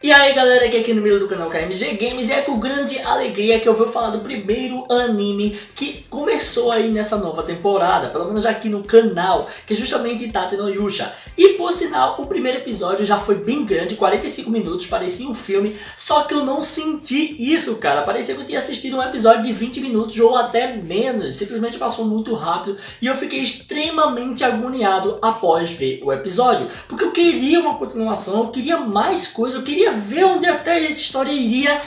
E aí galera, aqui no meio do canal KMG Games, e é com grande alegria que eu vou falar do primeiro anime que começou aí nessa nova temporada, pelo menos aqui no canal, que é justamente Tate no Yusha. E por sinal, o primeiro episódio já foi bem grande, 45 minutos, parecia um filme, só que eu não senti isso, cara. Parecia que eu tinha assistido um episódio de 20 minutos ou até menos, simplesmente passou muito rápido e eu fiquei extremamente agoniado após ver o episódio, porque eu queria uma continuação, eu queria mais coisa, eu queria ver onde até a história iria,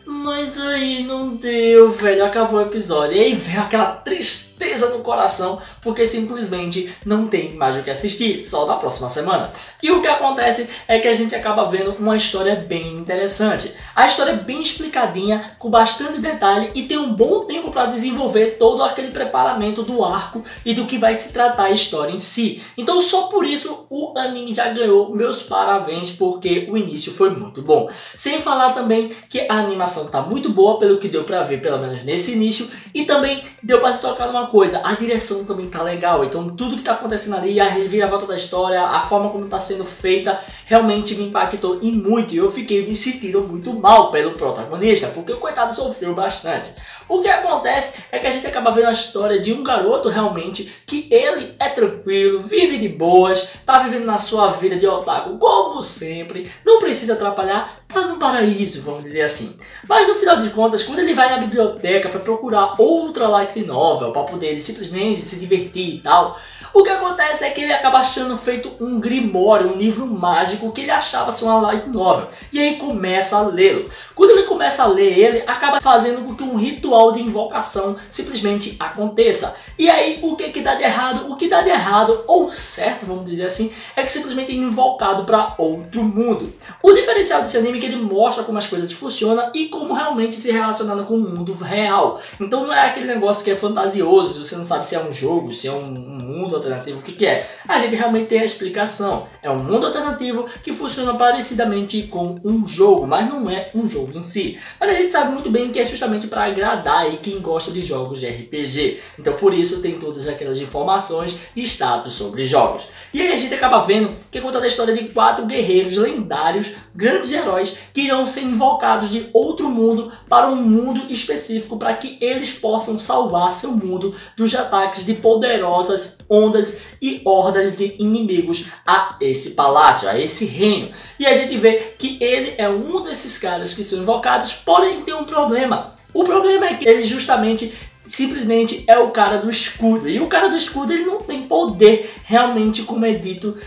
mas aí não deu, velho, acabou o episódio. E aí veio aquela tristeza no coração, porque simplesmente não tem mais o que assistir, só na próxima semana. E o que acontece é que a gente acaba vendo uma história bem interessante. A história é bem explicadinha, com bastante detalhe e tem um bom tempo para desenvolver todo aquele preparamento do arco e do que vai se tratar a história em si. Então só por isso o anime já ganhou meus parabéns, porque o início foi muito bom. Sem falar também que a animação tá muito boa, pelo que deu pra ver, pelo menos nesse início, e também deu pra se tocar numa coisa, a direção também tá legal, então tudo que tá acontecendo ali, a reviravolta da história, a forma como tá sendo feita, realmente me impactou e muito, e eu fiquei me sentindo muito mal pelo protagonista, porque o coitado sofreu bastante. O que acontece é que a gente acaba vendo a história de um garoto realmente que ele é tranquilo, vive de boas, tá vivendo na sua vida de otaku como sempre, não precisa atrapalhar, tá no paraíso, vamos dizer assim. Mas no final de contas, quando ele vai na biblioteca para procurar outra light novel, para poder ele simplesmente se divertir e tal, o que acontece é que ele acaba achando feito um grimório, um livro mágico que ele achava ser uma light novel. E aí começa a lê-lo. Quando ele começa a ler ele, acaba fazendo com que um ritual de invocação simplesmente aconteça. E aí o que dá de errado? O que dá de errado, ou certo, vamos dizer assim, é que simplesmente é invocado para outro mundo. O diferencial desse anime é que ele mostra como as coisas funcionam e como realmente se relacionando com o mundo real. Então não é aquele negócio que é fantasioso, você não sabe se é um jogo, se é um mundo alternativo, o que é. A gente realmente tem a explicação. É um mundo alternativo que funciona parecidamente com um jogo, mas não é um jogo em si. Mas a gente sabe muito bem que é justamente para agradar aí quem gosta de jogos de RPG. Então por isso tem todas aquelas informações e status sobre jogos. E aí a gente acaba vendo que conta a história de 4 guerreiros lendários, grandes heróis, que irão ser invocados de outro mundo para um mundo específico para que eles possam salvar seu mundo dos ataques de poderosas ondas e hordas de inimigos a esse palácio, a esse reino. E a gente vê que ele é um desses caras que são invocados, porém tem um problema. O problema é que ele justamente simplesmente é o cara do escudo. E o cara do escudo ele não tem poder realmente, como é dito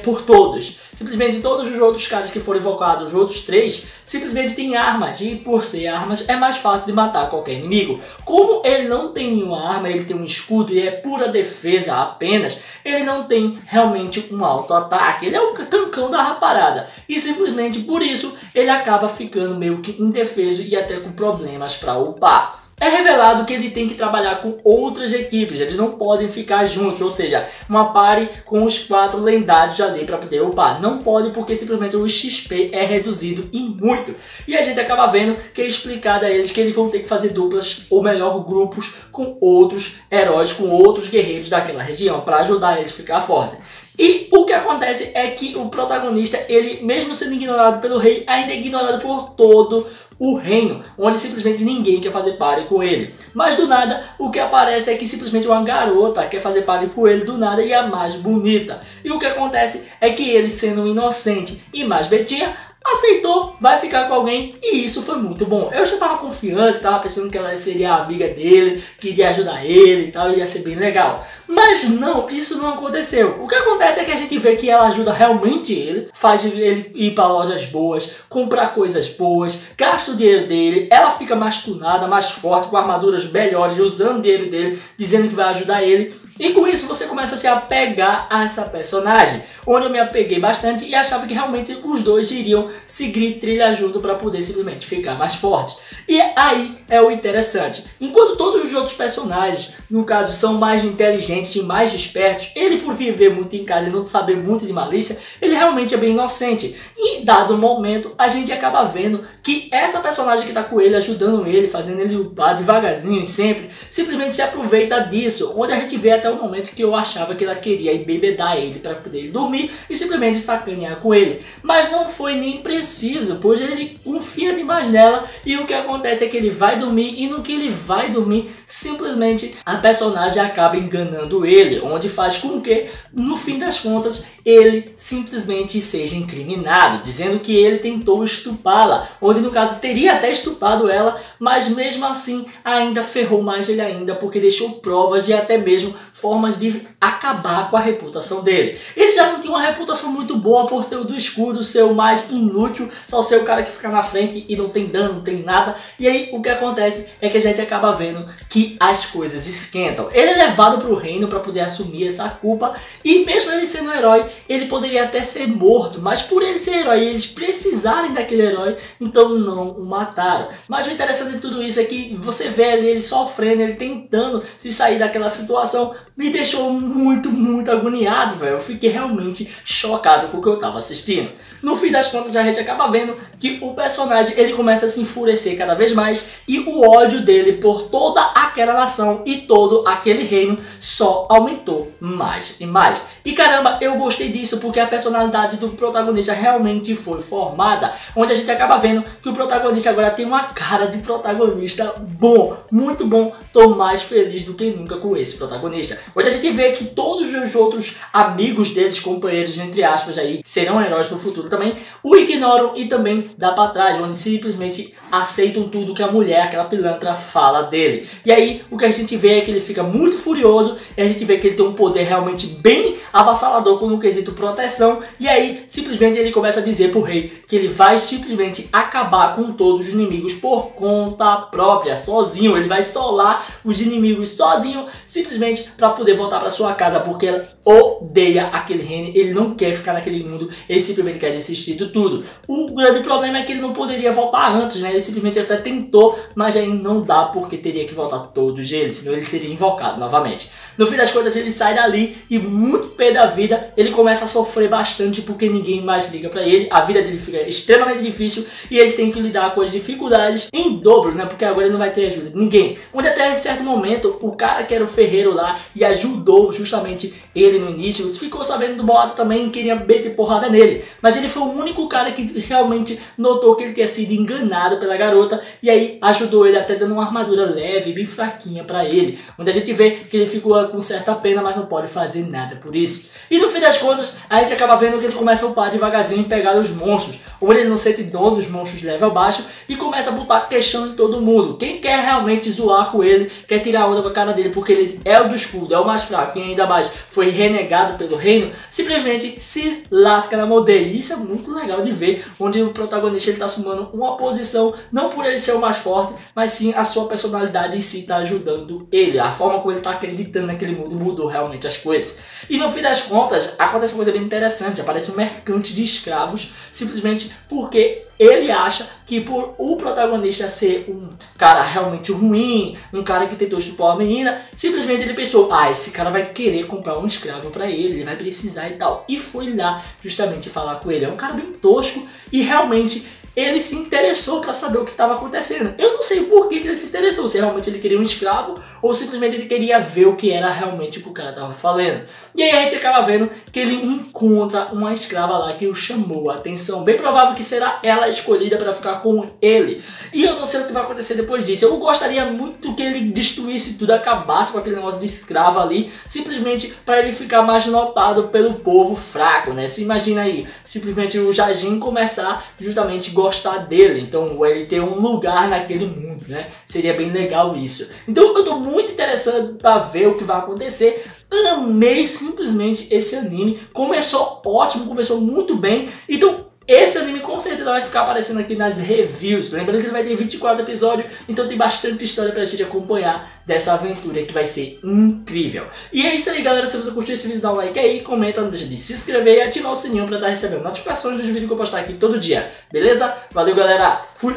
por todos. Simplesmente todos os outros caras que foram invocados, os outros 3, simplesmente têm armas. E por ser armas é mais fácil de matar qualquer inimigo. Como ele não tem nenhuma arma, ele tem um escudo e é pura defesa apenas, ele não tem realmente um auto-ataque. Ele é o tancão da parada. E simplesmente por isso ele acaba ficando meio que indefeso e até com problemas para upar. É revelado que ele tem que trabalhar com outras equipes, eles não podem ficar juntos, ou seja, uma party com os 4 lendários ali para poder upar. Não pode porque simplesmente o XP é reduzido e muito. E a gente acaba vendo que é explicado a eles que eles vão ter que fazer duplas, ou melhor, grupos com outros heróis, com outros guerreiros daquela região, para ajudar eles a ficar fortes. E o que acontece é que o protagonista, ele mesmo sendo ignorado pelo rei, ainda é ignorado por todo o reino, onde simplesmente ninguém quer fazer party com ele. Mas do nada, o que aparece é que simplesmente uma garota quer fazer party com ele do nada e é a mais bonita. E o que acontece é que ele, sendo um inocente e mais betinha, aceitou, vai ficar com alguém e isso foi muito bom. Eu já estava confiante, estava pensando que ela seria a amiga dele, que iria ajudar ele e tal, ia ser bem legal. Mas não, isso não aconteceu. O que acontece é que a gente vê que ela ajuda realmente ele, faz ele ir para lojas boas, comprar coisas boas, gasta o dinheiro dele, ela fica mais tunada, mais forte, com armaduras melhores, usando o dinheiro dele, dizendo que vai ajudar ele. E com isso você começa a se apegar a essa personagem, onde eu me apeguei bastante e achava que realmente os dois iriam seguir trilha junto para poder simplesmente ficar mais fortes. E aí é o interessante. Enquanto todos os outros personagens, no caso, são mais inteligentes e mais despertos, ele por viver muito em casa e não saber muito de malícia, ele realmente é bem inocente. E dado momento, a gente acaba vendo que essa personagem que tá com ele, ajudando ele, fazendo ele upar devagarzinho e sempre, simplesmente se aproveita disso, onde a gente vê até o momento que eu achava que ela queria embebedar ele para poder dormir e simplesmente sacanear com ele. Mas não foi nem preciso, pois ele confia demais nela e o que acontece é que ele vai dormir e no que ele vai dormir, simplesmente a personagem acaba enganando ele, onde faz com que, no fim das contas, ele simplesmente seja incriminado, dizendo que ele tentou estupá-la, onde no caso teria até estupado ela, mas mesmo assim ainda ferrou mais ele ainda, porque deixou provas e até mesmo formas de acabar com a reputação dele. Ele já não tinha uma reputação muito boa por ser o do escudo, ser o mais inútil, só ser o cara que fica na frente e não tem dano, não tem nada. E aí o que acontece é que a gente acaba vendo que as coisas esquentam. Ele é levado para o reino para poder assumir essa culpa e mesmo ele sendo um herói, ele poderia até ser morto, mas por ele ser herói e eles precisarem daquele herói, então não o mataram. Mas o interessante de tudo isso é que você vê ali ele sofrendo, ele tentando se sair daquela situação, me deixou muito agoniado, velho. Eu fiquei realmente chocado com o que eu tava assistindo. No fim das contas, a gente acaba vendo que o personagem ele começa a se enfurecer cada vez mais e o ódio dele por toda aquela nação e todo aquele reino só aumentou mais e mais. E caramba, eu gostei disso porque a personalidade do protagonista realmente foi formada, onde a gente acaba vendo que o protagonista agora tem uma cara de protagonista bom, muito bom. Tô mais feliz do que nunca com esse protagonista. Onde a gente vê que todos os outros amigos deles, companheiros, entre aspas, aí, serão heróis no futuro também, o ignoram e também dá pra trás, onde simplesmente aceitam tudo que a mulher, aquela pilantra, fala dele. E aí o que a gente vê é que ele fica muito furioso e a gente vê que ele tem um poder realmente bem avassalador com no quesito proteção. E aí simplesmente ele começa a dizer pro rei que ele vai simplesmente acabar com todos os inimigos por conta própria, sozinho. Ele vai solar os inimigos sozinho, simplesmente para poder voltar para sua casa, porque ele odeia aquele reino, ele não quer ficar naquele mundo, ele simplesmente quer desistir de tudo. O grande problema é que ele não poderia voltar antes, né? Ele simplesmente até tentou, mas aí não dá porque teria que voltar todos eles, senão ele seria invocado novamente. No fim das contas ele sai dali e muito pé da vida, ele começa a sofrer bastante porque ninguém mais liga pra ele, a vida dele fica extremamente difícil e ele tem que lidar com as dificuldades em dobro, né? Porque agora ele não vai ter ajuda de ninguém. Onde até em certo momento o cara que era o ferreiro lá e ajudou justamente ele no início, ficou sabendo do boato também e queria meter porrada nele. Mas ele foi o único cara que realmente notou que ele tinha sido enganado pela garota e aí ajudou ele até dando uma armadura leve, bem fraquinha pra ele. Onde a gente vê que ele ficou com certa pena, mas não pode fazer nada por isso. E no fim das contas, a gente acaba vendo que ele começa a upar devagarzinho e pegar os monstros. Onde ele não sente dor dos monstros de level baixo e começa a botar questão em todo mundo. Quem quer realmente zoar com ele, quer tirar onda com a cara dele porque ele é o do escudo, é o mais fraco e ainda mais foi renegado pelo reino, simplesmente se lasca na mão dele. E isso é muito legal de ver, onde o protagonista ele tá assumando uma posição, não por ele ser o mais forte, mas sim a sua personalidade em si tá ajudando ele. A forma como ele tá acreditando naquele mundo mudou realmente as coisas. E no fim das contas, acontece uma coisa bem interessante, aparece um mercante de escravos, simplesmente porque ele acha que por o protagonista ser um cara realmente ruim, um cara que tentou estuprar uma menina, simplesmente ele pensou, esse cara vai querer comprar um escravo pra ele vai precisar e tal. E foi lá justamente falar com ele. É um cara bem tosco e realmente ele se interessou para saber o que estava acontecendo. Eu não sei por que ele se interessou, se realmente ele queria um escravo ou simplesmente ele queria ver o que era realmente o que o cara estava falando. E aí a gente acaba vendo que ele encontra uma escrava lá que o chamou a atenção. Bem provável que será ela escolhida para ficar com ele. E eu não sei o que vai acontecer depois disso. Eu gostaria muito que ele destruísse tudo, acabasse com aquele negócio de escravo ali, simplesmente para ele ficar mais notado pelo povo fraco, né? Se imagina aí, simplesmente o Jajin começar justamente gostar dele, então ele ter um lugar naquele mundo, né? Seria bem legal isso. Então eu tô muito interessado para ver o que vai acontecer. Amei simplesmente esse anime, começou ótimo, começou muito bem, então esse anime com certeza vai ficar aparecendo aqui nas reviews. Lembrando que ele vai ter 24 episódios, então tem bastante história pra gente acompanhar dessa aventura que vai ser incrível. E é isso aí, galera. Se você curtiu esse vídeo, dá um like aí, comenta, não deixa de se inscrever e ativar o sininho pra estar recebendo notificações dos vídeos que eu postar aqui todo dia. Beleza? Valeu, galera. Fui!